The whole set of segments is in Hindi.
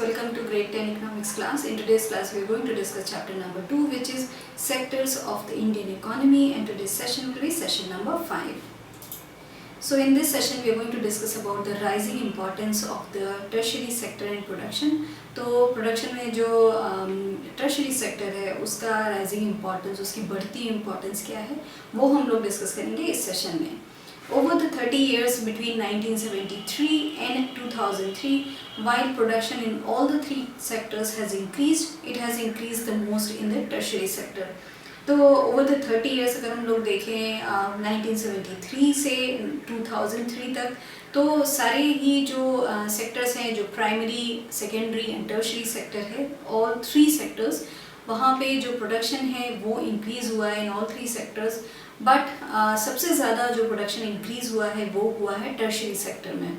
welcome to grade 10 economics class. In today's class we are going to discuss chapter number 2, which is sectors of the Indian economy, and today's session will be session number 5. So in this session we are going to discuss about the rising importance of the tertiary sector in production. तो प्रोडक्शन में जो टर्शरी सेक्टर है उसका राइजिंग इम्पोर्टेंस, उसकी बढ़ती इम्पोर्टेंस क्या है, वो हम लोग डिस्कस करेंगे इस सेशन में. Over the 30 years between 1973 and 2003, while production in all the three sectors has increased, it has increased the most in the tertiary sector. तो over the 30 years अगर हम लोग देखें 1973 से 2003 तक, तो सारे ही जो सेक्टर्स हैं, जो primary, secondary and tertiary sector है, ऑल थ्री सेक्टर्स, वहाँ पे जो प्रोडक्शन है वो इंक्रीज़ हुआ है in all three sectors. But सबसे ज़्यादा जो प्रोडक्शन इंक्रीज़ हुआ है वो हुआ है टर्शरी सेक्टर में.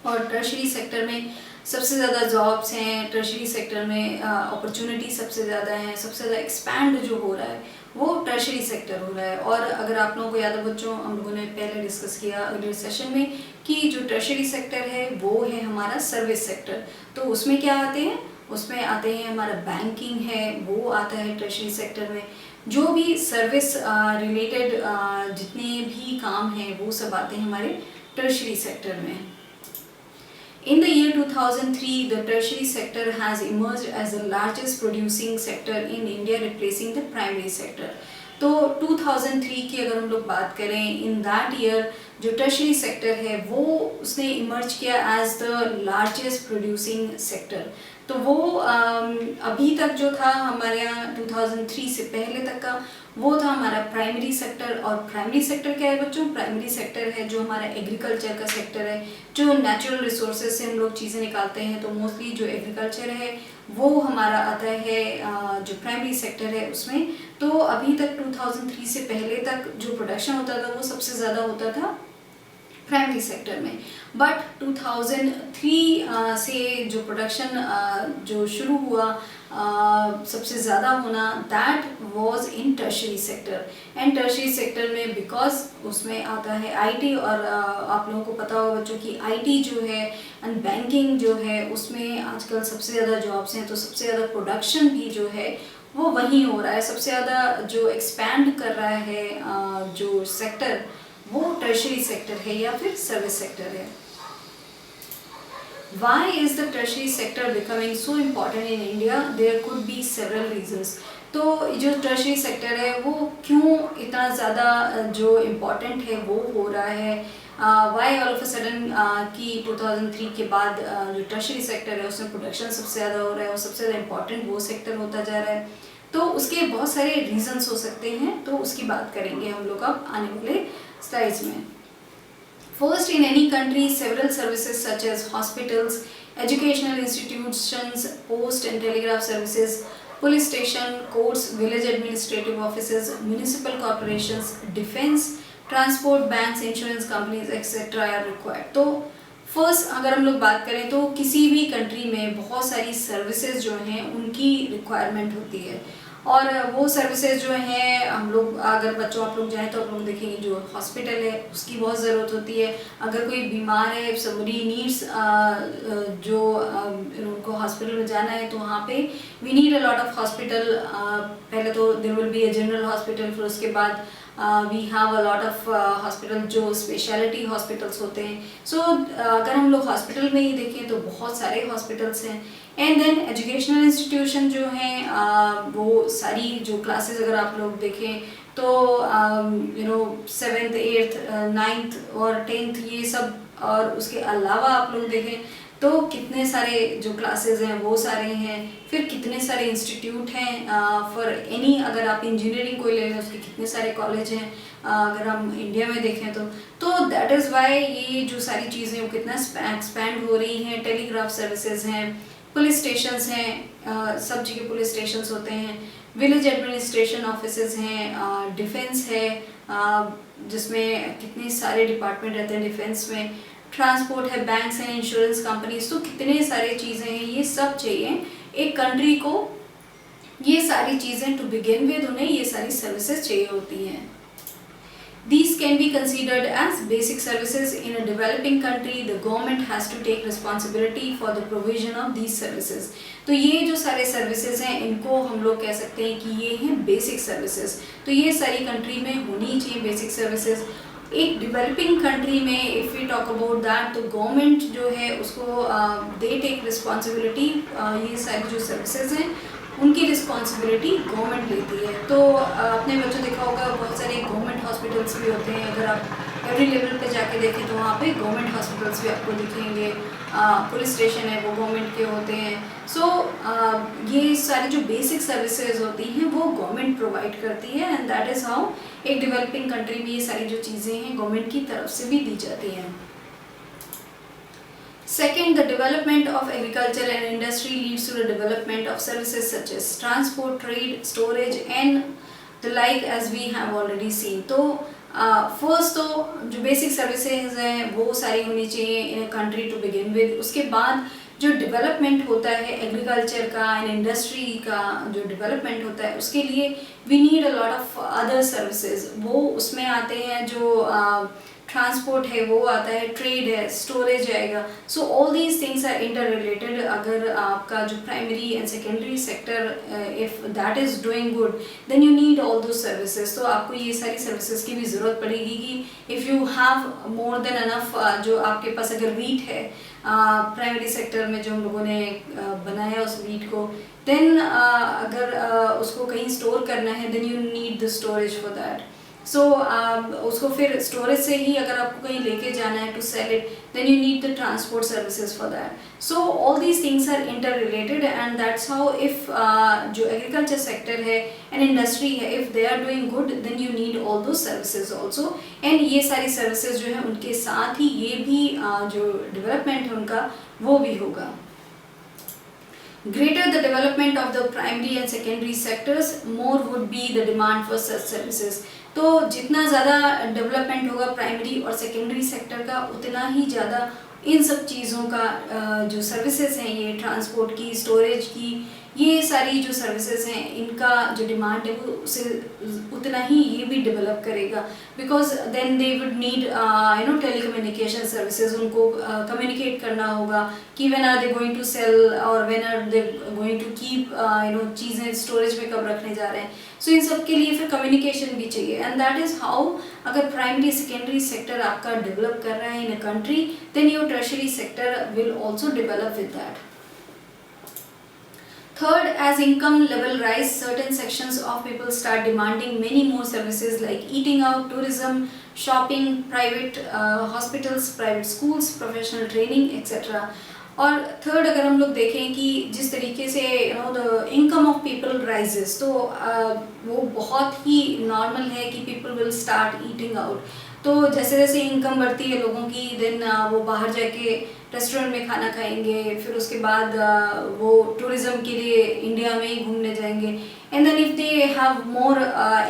और टर्शरी सेक्टर में सबसे ज़्यादा जॉब्स हैं, टर्शरी सेक्टर में अपॉर्चुनिटी सबसे ज़्यादा हैं, सबसे ज़्यादा एक्सपैंड जो हो रहा है वो टर्शरी सेक्टर हो रहा है. और अगर आप लोगों को याद है बच्चों, हम लोगों ने पहले डिस्कस किया अगले सेशन में कि जो टर्शरी सेक्टर है वो है हमारा सर्विस सेक्टर. तो उसमें क्या आते हैं, उसमें आते हैं हमारा बैंकिंग है, वो आता है टर्शरी सेक्टर में. जो भी सर्विस रिलेटेड जितने भी काम हैं वो सब आते हैं हमारे टर्शरी सेक्टर में. In the year 2003, the tertiary sector has emerged as the largest producing sector in India, replacing the primary sector. तो 2003 की अगर हम लोग बात करें, इन दैट ईयर जो टर्शरी सेक्टर है वो उसने इमर्ज किया as the largest producing sector. तो वो अभी तक जो था हमारे यहाँ 2003 से पहले तक का वो था हमारा प्राइमरी सेक्टर. और प्राइमरी सेक्टर क्या है बच्चों? प्राइमरी सेक्टर है जो हमारा एग्रीकल्चर का सेक्टर है, जो नेचुरल रिसोर्सेज से हम लोग चीज़ें निकालते हैं. तो मोस्टली जो एग्रीकल्चर है वो हमारा आता है जो प्राइमरी सेक्टर है उसमें. तो अभी तक 2003 से पहले तक जो प्रोडक्शन होता था वो सबसे ज़्यादा होता था प्राइमरी सेक्टर में. बट 2003 से जो प्रोडक्शन जो शुरू हुआ सबसे ज़्यादा होना, that was in tertiary sector. And tertiary sector में बिकॉज उसमें आता है आईटी, और आप लोगों को पता होगा बच्चों कि आईटी जो है एंड बैंकिंग जो है उसमें आजकल सबसे ज़्यादा जॉब्स हैं. तो सबसे ज़्यादा प्रोडक्शन भी जो है वो वहीं हो रहा है. सबसे ज़्यादा जो एक्सपैंड कर रहा है जो सेक्टर वो टर्शरी सेक्टर है या फिर सर्विस सेक्टर है. Why is the tertiary sector becoming so important in India? There could be several reasons. तो जो टर्शरी सेक्टर है वो क्यों इतना ज़्यादा जो इम्पोर्टेंट है वो हो रहा है, why all of a sudden कि 2003 के बाद जो टर्शरी सेक्टर है उसमें प्रोडक्शन सबसे ज़्यादा हो रहा है और सबसे ज़्यादा इम्पोर्टेंट वो सेक्टर होता जा रहा है. तो उसके बहुत सारे रीजंस हो सकते हैं, तो उसकी बात करेंगे हम लोग अब आने वाले स्लाइड्स में. First, in any country, several services such as hospitals, educational institutions, post and telegraph services, police station, courts, village administrative offices, municipal corporations, defense, transport, banks, insurance companies, etc. are required. तो फर्स्ट अगर हम लोग बात करें तो किसी भी कंट्री में बहुत सारी सर्विसेज जो हैं उनकी रिक्वायरमेंट होती है. और वो सर्विसेज जो हैं हम लोग, अगर बच्चों आप लोग जाएँ तो आप लोग देखेंगे जो हॉस्पिटल है उसकी बहुत ज़रूरत होती है. अगर कोई बीमार है, somebody needs जो उनको हॉस्पिटल में जाना है तो वहाँ पे we need a lot of hospital. पहले तो there will be a general hospital, फिर उसके बाद we have a lot of hospital जो स्पेशलिटी हॉस्पिटल्स होते हैं. सो अगर हम लोग हॉस्पिटल में ही देखें तो बहुत सारे हॉस्पिटल्स हैं. एंड देन एजुकेशनल इंस्टीट्यूशन जो हैं वो सारी जो क्लासेस अगर आप लोग देखें तो 7th 8th 9th और 10th ये सब, और उसके अलावा आप लोग देखें तो कितने सारे जो क्लासेस हैं वो सारे हैं. फिर कितने सारे इंस्टीट्यूट हैं फॉर एनी, अगर आप इंजीनियरिंग कोई ले लें उसके कितने सारे कॉलेज हैं अगर हम इंडिया में देखें तो दैट इज़ वाई ये जो सारी चीज़ें वो कितना एक्सपैंड हो रही हैं. टेलीग्राफ सर्विसेज हैं, पुलिस स्टेशंस हैं, सब जगह पुलिस स्टेशंस होते हैं, विलेज एडमिनिस्ट्रेशन ऑफिसेज हैं, डिफेंस है जिसमें कितने सारे डिपार्टमेंट रहते हैं डिफेंस में, ट्रांसपोर्ट है, बैंक्स हैं, इंश्योरेंस कंपनीज. तो कितने सारे चीज़ें हैं, ये सब चाहिए एक कंट्री को. ये सारी चीज़ें टू बिगिन विद उन्हें ये सारी सर्विसेज चाहिए होती हैं. These can be considered as basic services. In a developing country, the government has to take responsibility for the provision of these services. तो ये जो सारे सर्विसेज हैं इनको हम लोग कह सकते हैं कि ये हैं बेसिक सर्विसेज. तो ये सारी कंट्री में होनी चाहिए बेसिक सर्विसेज. एक डेवलपिंग कंट्री में if we talk about that, तो गवर्नमेंट जो है उसको दे टेक रिस्पॉन्सिबिलिटी. ये सारी जो सर्विसेज हैं उनकी रिस्पॉन्सिबिलिटी गवर्नमेंट लेती है. तो अपने बच्चों देखा होगा बहुत सारे गवर्नमेंट हॉस्पिटल्स भी होते हैं. अगर आप एवरी लेवल पे जाके देखें तो वहाँ पे गवर्नमेंट हॉस्पिटल्स भी आपको दिखेंगे. पुलिस स्टेशन है वो गवर्नमेंट के होते हैं. सो ये सारी जो बेसिक सर्विसेज होती हैं वो गवर्नमेंट प्रोवाइड करती है. एंड दैट इज़ हाउ एक डेवलपिंग कंट्री में ये सारी जो चीज़ें हैं गवर्नमेंट की तरफ से भी दी जाती हैं. Second, the development of agriculture and industry leads to the development of services such as transport, trade, storage and the like, as we have already seen. तो फर्स्ट तो जो बेसिक सर्विसेज हैं वो सारी होनी चाहिए in a country to begin with. उसके बाद जो डेवलपमेंट होता है एग्रीकल्चर का एंड इंडस्ट्री का जो डेवलपमेंट होता है उसके लिए we need a lot of other services. वो उसमें आते हैं जो ट्रांसपोर्ट है वो आता है, ट्रेड है, स्टोरेज आएगा. So all these things are interrelated. अगर आपका जो primary and secondary sector if that is doing good then you need all those services. तो आपको ये सारी सर्विसेज की भी ज़रूरत पड़ेगी कि if you have more than enough, जो आपके पास अगर वीट है प्राइमरी सेक्टर में जो हम लोगों ने बनाया उस वीट को, देन अगर उसको कहीं स्टोर करना है then you need the storage for that. So उसको फिर स्टोरेज से ही अगर आपको कहीं लेके जाना है to sell it then you need the transport services for that. So all these things are interrelated and that's how if जो एग्रीकल्चर सेक्टर है एंड इंडस्ट्री है if they are doing good then you need all those services also. And ये सारी सर्विसेज जो है उनके साथ ही ये भी जो डेवलपमेंट है उनका वो भी होगा. Greater the development of the primary and secondary sectors, more would be the demand for such services. तो जितना ज़्यादा डेवलपमेंट होगा प्राइमरी और सेकेंडरी सेक्टर का उतना ही ज़्यादा इन सब चीज़ों का जो सर्विसेज हैं ये ट्रांसपोर्ट की, स्टोरेज की, ये सारी जो सर्विसेज हैं इनका जो डिमांड है वो उसे उतना ही ये भी डेवलप करेगा. Because then they would need telecommunication services. उनको कम्युनिकेट करना होगा कि when are they going to sell और when are they going to keep चीज़ें स्टोरेज में कब रखने जा रहे हैं. सो इन सब के लिए फिर कम्युनिकेशन भी चाहिए. एंड दैट इज़ हाउ अगर प्राइमरी सेकेंडरी सेक्टर आपका डेवलप कर रहा है in a country then your tertiary sector will also develop with that. Third, as income level rise, certain sections of people start demanding many more services like eating out, tourism, shopping, private hospitals, private schools, professional training, etc. और थर्ड अगर हम लोग देखें कि जिस तरीके से the income of people rises, तो वो बहुत ही नॉर्मल है कि people will start eating out. तो जैसे जैसे इनकम बढ़ती है लोगों की देन वो बाहर जाके रेस्टोरेंट में खाना खाएंगे. फिर उसके बाद वो टूरिज़्म के लिए इंडिया में ही घूमने जाएंगे. And then if they have more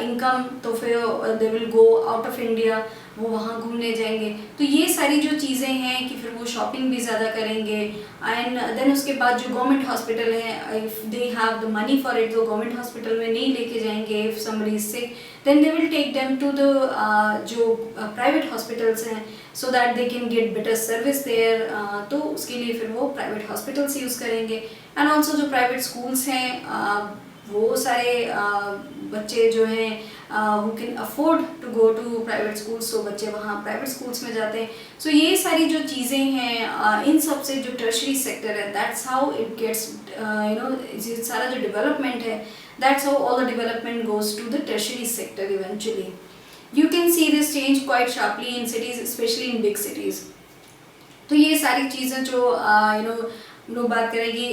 income तो फिर they will go out of India, वो वहाँ घूमने जाएंगे. तो ये सारी जो चीज़ें हैं कि फिर वो शॉपिंग भी ज़्यादा करेंगे. एंड देन उसके बाद जो गवर्नमेंट हॉस्पिटल है if they have the money for it तो गवर्नमेंट हॉस्पिटल में नहीं लेके जाएंगे. If somebody is sick then they will take them to the जो प्राइवेट हॉस्पिटल्स हैं so that they can get better service there. तो उसके लिए फिर वो प्राइवेट हॉस्पिटल्स यूज़ करेंगे. एंड ऑल्सो जो प्राइवेट स्कूल्स हैं वो सारे बच्चे जो हैं who can afford to go to private schools, so बच्चे वहाँ प्राइवेट स्कूल्स में जाते हैं. सो ये सारी जो चीज़ें हैं इन सब से जो टर्शरी सेक्टर है दैट्स हाउ इट गेट्स सारा जो डेवलपमेंट है that's how all the development goes to the tertiary sector eventually. You can see this change quite sharply in cities, especially in big cities. तो ये सारी चीज़ें जो लोग बात करेंगे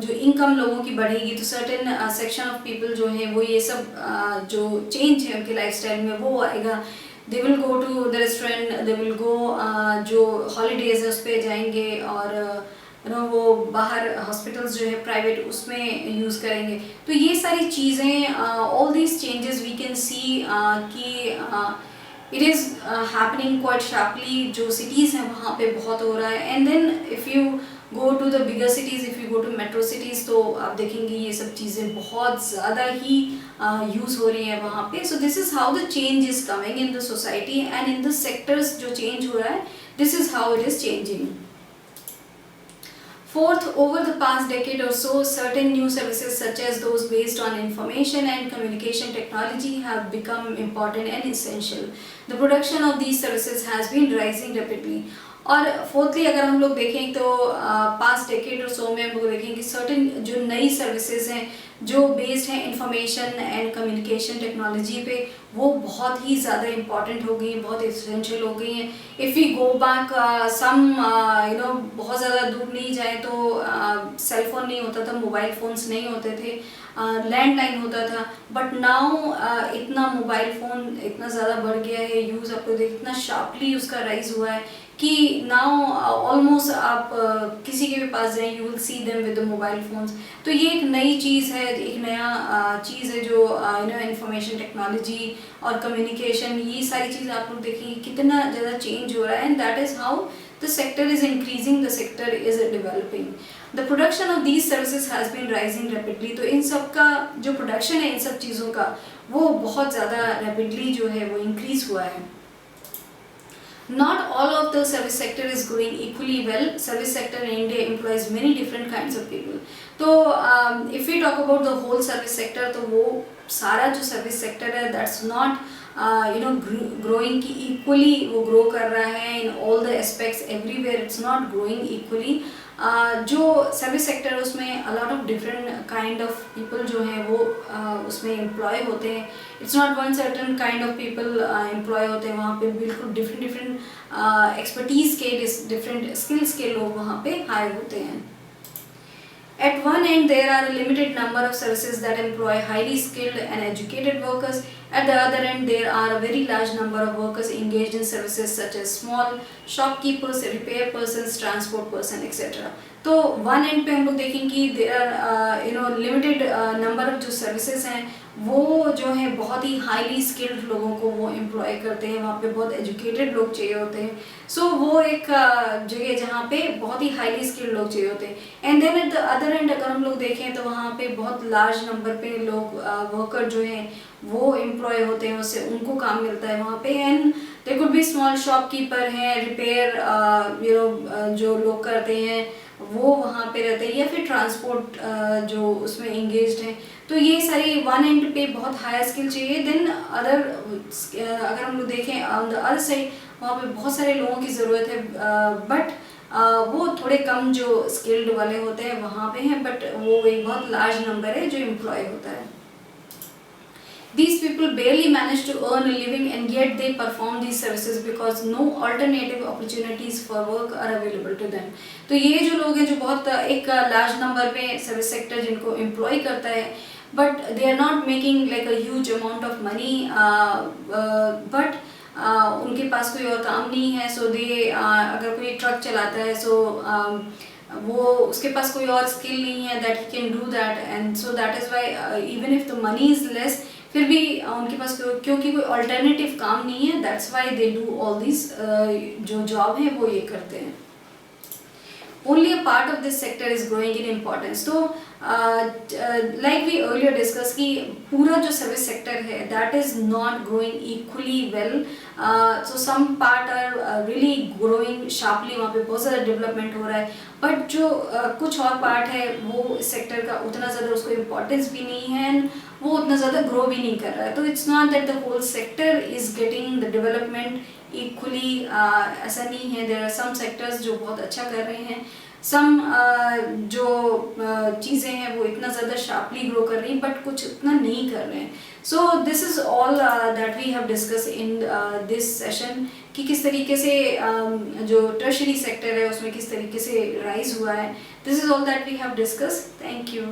जो इनकम लोगों की बढ़ेगी तो सर्टेन सेक्शन ऑफ पीपल जो हैं वो ये सब जो चेंज है उनके लाइफस्टाइल में वो आएगा. They will go to the restaurant, they will go जो हॉलीडेज है उस पर जाएंगे और वो बाहर हॉस्पिटल्स जो है प्राइवेट उसमें यूज़ करेंगे. तो ये सारी चीज़ें all these changes we can see कि it is happening quite sharply. जो सिटीज़ हैं वहाँ पे बहुत हो रहा है. And then if you go to the bigger cities, if you go to metro cities तो आप देखेंगे ये सब चीज़ें बहुत ज़्यादा ही यूज़ हो रही हैं वहाँ पे. सो this is how the change is coming in the society and in the sectors. जो चेंज हो रहा है, this is how it is changing. Fourth, over the past decade or so, certain new services such as those based on information and communication technology have become important and essential. The production of these services has been rising rapidly. और फोर्थली अगर हम लोग देखें तो पास्ट डेकेड और सो में हम लोग देखें कि सर्टेन जो नई सर्विसेज हैं जो बेस्ड हैं इंफॉर्मेशन एंड कम्युनिकेशन टेक्नोलॉजी पे, वो बहुत ही ज़्यादा इम्पॉर्टेंट हो गई हैं, बहुत एसेंशियल हो गई हैं. If we go back some बहुत ज़्यादा दूर नहीं जाए तो सेलफोन नहीं होता था, मोबाइल फ़ोन्स नहीं होते थे, लैंडलाइन होता था. बट नाउ इतना मोबाइल फ़ोन इतना ज़्यादा बढ़ गया है, यूज़ आपको देख इतना शार्पली उसका राइज हुआ है कि नाउ ऑलमोस्ट आप किसी के भी पास जाएं, you will see them with the mobile phones. तो ये एक नई चीज़ है, एक नया चीज़ है जो इंफॉर्मेशन टेक्नोलॉजी और कम्युनिकेशन, ये सारी चीज़ आप लोग देखेंगे कितना ज़्यादा चेंज हो रहा है. And that is how the sector is increasing, the sector is developing. The production of these services has been rising rapidly. तो इन सब का जो प्रोडक्शन है इन सब चीज़ों का, वो बहुत ज़्यादा रैपिडली जो है वो इंक्रीज़ हुआ है. Not all of the service sector is growing equally well. Service sector in India employs many different kinds of people. तो if we talk about the whole service sector, तो वो सारा जो service sector है, that's not growing की equally वो grow कर रहा है in all the aspects everywhere. It's not growing equally. जो सर्विस सेक्टर है उसमें a lot of different kind of people जो हैं वो उसमें एम्प्लॉय होते हैं. It's not one certain kind of people employ होते हैं वहाँ पे. बिल्कुल डिफरेंट एक्सपर्टीज़ के, डिफरेंट स्किल्स के लोग वहाँ पे हायर होते हैं. At one end, there are a limited number of services that employ highly skilled and educated workers. At the other end, there are a very large number of workers engaged in services such as small shopkeepers, repair persons, transport person, etc. तो वन एंड पे हम लोग देखेंगे कि there are limited number of जो सर्विसेज हैं वो जो है बहुत ही हाईली स्किल्ड लोगों को वो एम्प्लॉय करते हैं. वहाँ पे बहुत एजुकेटेड लोग चाहिए होते हैं. सो वो एक जगह जहाँ पे बहुत ही हाईली स्किल्ड लोग चाहिए होते हैं. And then at the other end अगर हम लोग देखें तो वहाँ पे बहुत लार्ज नंबर पे लोग वर्कर जो हैं वो एम्प्लॉय होते हैं, उससे उनको काम मिलता है वहाँ पे. And there could be small shopkeeper हैं, रिपेयर जो लोग करते हैं वो वहाँ पे रहते हैं, या फिर ट्रांसपोर्ट जो उसमें इंगेज्ड हैं. तो ये सारी वन एंड पे बहुत हाई स्किल चाहिए. देन अदर अगर हम लोग देखें ऑन द अदर साइड वहाँ पे बहुत सारे लोगों की ज़रूरत है, बट वो थोड़े कम जो स्किल्ड वाले होते हैं वहाँ पे हैं, बट वो एक बहुत लार्ज नंबर है जो एम्प्लॉय होता है. These people barely manage to earn a living and yet they perform these services because no alternative opportunities for work are available to them. तो ये जो लोग हैं जो बहुत एक लार्ज नंबर पे सर्विस सेक्टर जिनको एम्प्लॉय करता है, but they are not making like a huge amount of money, but उनके पास कोई और काम नहीं है. सो दे अगर कोई ट्रक चलाता है सो वो उसके पास कोई और स्किल नहीं है that he can do that. And so that is why even if the money is less, फिर भी उनके पास क्योंकि कोई अल्टरनेटिव काम नहीं है, that's why they do all this जो जॉब है वो ये करते हैं. Only a part of this sector is growing in importance. तो like we earlier discussed कि पूरा जो सर्विस सेक्टर है that is not growing equally well. So some part are really growing sharply, वहाँ पे बहुत ज़्यादा डेवलपमेंट हो रहा है, बट जो कुछ और पार्ट है वो इस सेक्टर का उतना ज़्यादा उसको इम्पोर्टेंस भी नहीं है एंड वो उतना ज़्यादा ग्रो भी नहीं कर रहा है. तो it's not that the whole sector is getting the development equally, ऐसा नहीं है. देयर आर सम सेक्टर्स जो बहुत अच्छा कर रहे हैं, सम जो चीज़ें हैं वो इतना ज़्यादा शार्पली ग्रो कर रही हैं, बट कुछ उतना नहीं कर रहे हैं. So this is all that we have discuss in this session कि किस तरीके से जो टर्शरी सेक्टर है उसमें किस तरीके से राइज हुआ है. This is all that we have discuss. Thank you.